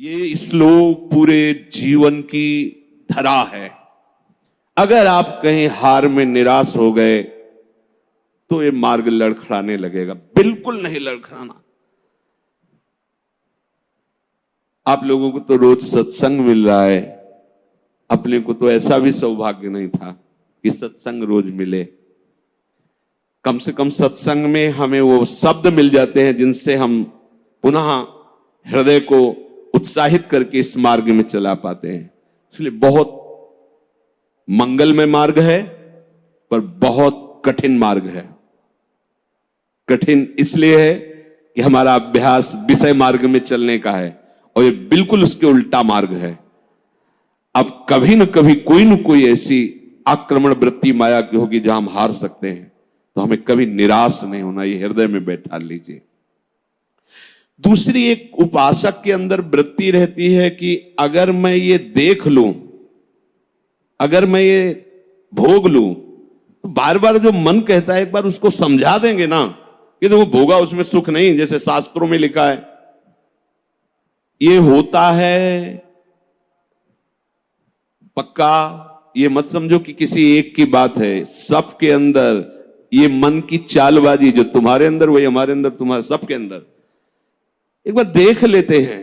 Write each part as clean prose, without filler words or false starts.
ये श्लोक पूरे जीवन की धरा है। अगर आप कहीं हार में निराश हो गए तो ये मार्ग लड़खड़ाने लगेगा। बिल्कुल नहीं लड़खड़ाना। आप लोगों को तो रोज सत्संग मिल रहा है, अपने को तो ऐसा भी सौभाग्य नहीं था कि सत्संग रोज मिले। कम से कम सत्संग में हमें वो शब्द मिल जाते हैं जिनसे हम पुनः हृदय को उत्साहित करके इस मार्ग में चला पाते हैं। इसलिए बहुत मंगलमय मार्ग है, पर बहुत कठिन मार्ग है। कठिन इसलिए है कि हमारा अभ्यास विषय मार्ग में चलने का है और ये बिल्कुल उसके उल्टा मार्ग है। अब कभी न कभी कोई न कोई ऐसी आक्रमण वृत्ति माया की होगी जहां हम हार सकते हैं, तो हमें कभी निराश नहीं होना, ये हृदय में बैठा लीजिए। दूसरी एक उपासक के अंदर वृत्ति रहती है कि अगर मैं ये देख लूं, अगर मैं ये भोग लूं, तो बार बार जो मन कहता है एक बार उसको समझा देंगे ना कि देखो भोगा उसमें सुख नहीं, जैसे शास्त्रों में लिखा है। ये होता है पक्का, ये मत समझो कि किसी एक की बात है। सबके अंदर ये मन की चालबाजी जो तुम्हारे अंदर वही हमारे अंदर, तुम्हारे सबके अंदर। एक बार देख लेते हैं,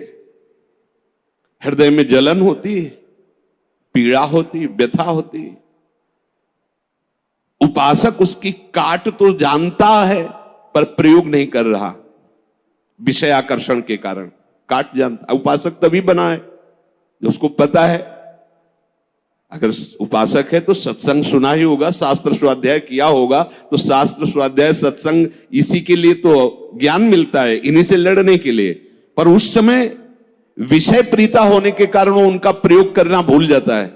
हृदय में जलन होती है, पीड़ा होती, व्यथा होती। उपासक उसकी काट तो जानता है पर प्रयोग नहीं कर रहा, विषय आकर्षण के कारण काट जानता। उपासक तभी बना है जो उसको पता है। अगर उपासक है तो सत्संग सुना ही होगा, शास्त्र स्वाध्याय किया होगा, तो शास्त्र स्वाध्याय सत्संग इसी के लिए तो ज्ञान मिलता है, इन्हीं से लड़ने के लिए। पर उस समय विषय प्रीता होने के कारण वो उनका प्रयोग करना भूल जाता है।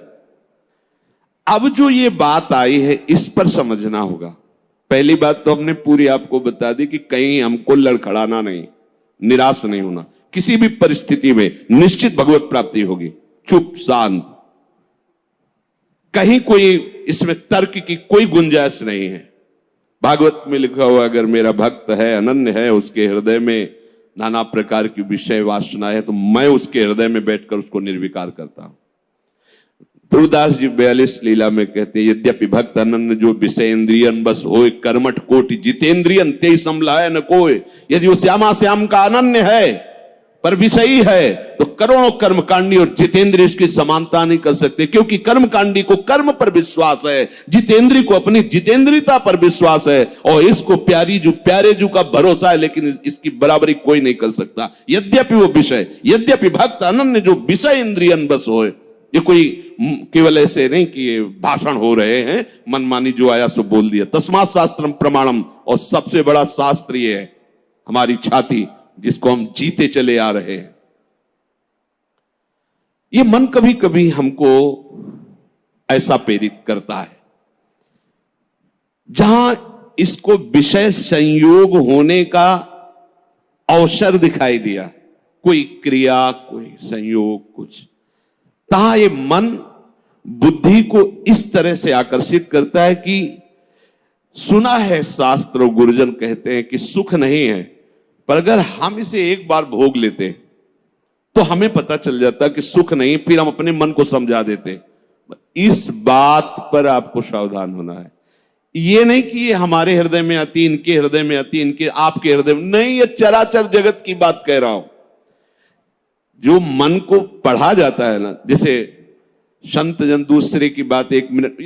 अब जो ये बात आई है इस पर समझना होगा। पहली बात तो हमने पूरी आपको बता दी कि कहीं हमको लड़खड़ाना नहीं, निराश नहीं होना। किसी भी परिस्थिति में निश्चित भगवत प्राप्ति होगी। चुप शांत, कहीं कोई इसमें तर्क की कोई गुंजाइश नहीं है। भागवत में लिखा हुआ अगर मेरा भक्त है, अनन्य है, उसके हृदय में नाना प्रकार की विषय वासना है, तो मैं उसके हृदय में बैठकर उसको निर्विकार करता हूं। ध्रुवदास जी 42 लीला में कहते हैं, यद्यपि भक्त अनन्य जो विषय इंद्रियन बस होए, कर्मठ कोटि जितेंद्रियन ते समलाय न कोय। यदि वो श्यामा श्याम का अनन्य है पर विषयी है, तो करोड़ों कर्मकांडी और जितेंद्रिय इसकी समानता नहीं कर सकते, क्योंकि कर्मकांडी को कर्म पर विश्वास है, जितेंद्रिय को अपनी जितेंद्रियता पर विश्वास है, और इसको प्यारे जू का भरोसा है, लेकिन इसकी बराबरी कोई नहीं कर सकता। यद्यपि वो विषय, यद्यपि भक्त अनन्य जो विषय इंद्रियन बस होए। ये कोई केवल ऐसे नहीं कि ये भाषण हो रहे हैं, मनमानी जो आया सो बोल दिया। तस्मात् शास्त्रम प्रमाणम, और सबसे बड़ा शास्त्र ये है हमारी छाती, जिसको हम जीते चले आ रहे हैं। ये मन कभी कभी हमको ऐसा प्रेरित करता है जहां इसको विषय संयोग होने का अवसर दिखाई दिया, कोई क्रिया, कोई संयोग, कुछ, तहां ये मन बुद्धि को इस तरह से आकर्षित करता है कि सुना है शास्त्र और गुरुजन कहते हैं कि सुख नहीं है, पर अगर हम इसे एक बार भोग लेते तो हमें पता चल जाता कि सुख नहीं, फिर हम अपने मन को समझा देते। इस बात पर आपको सावधान होना है। ये नहीं कि ये हमारे हृदय में आती, इनके हृदय में आती, इनके आपके हृदय में नहीं, ये चराचर जगत की बात कह रहा हूं। जो मन को पढ़ा जाता है ना, जैसे संत जन दूसरे की बात 1 मिनट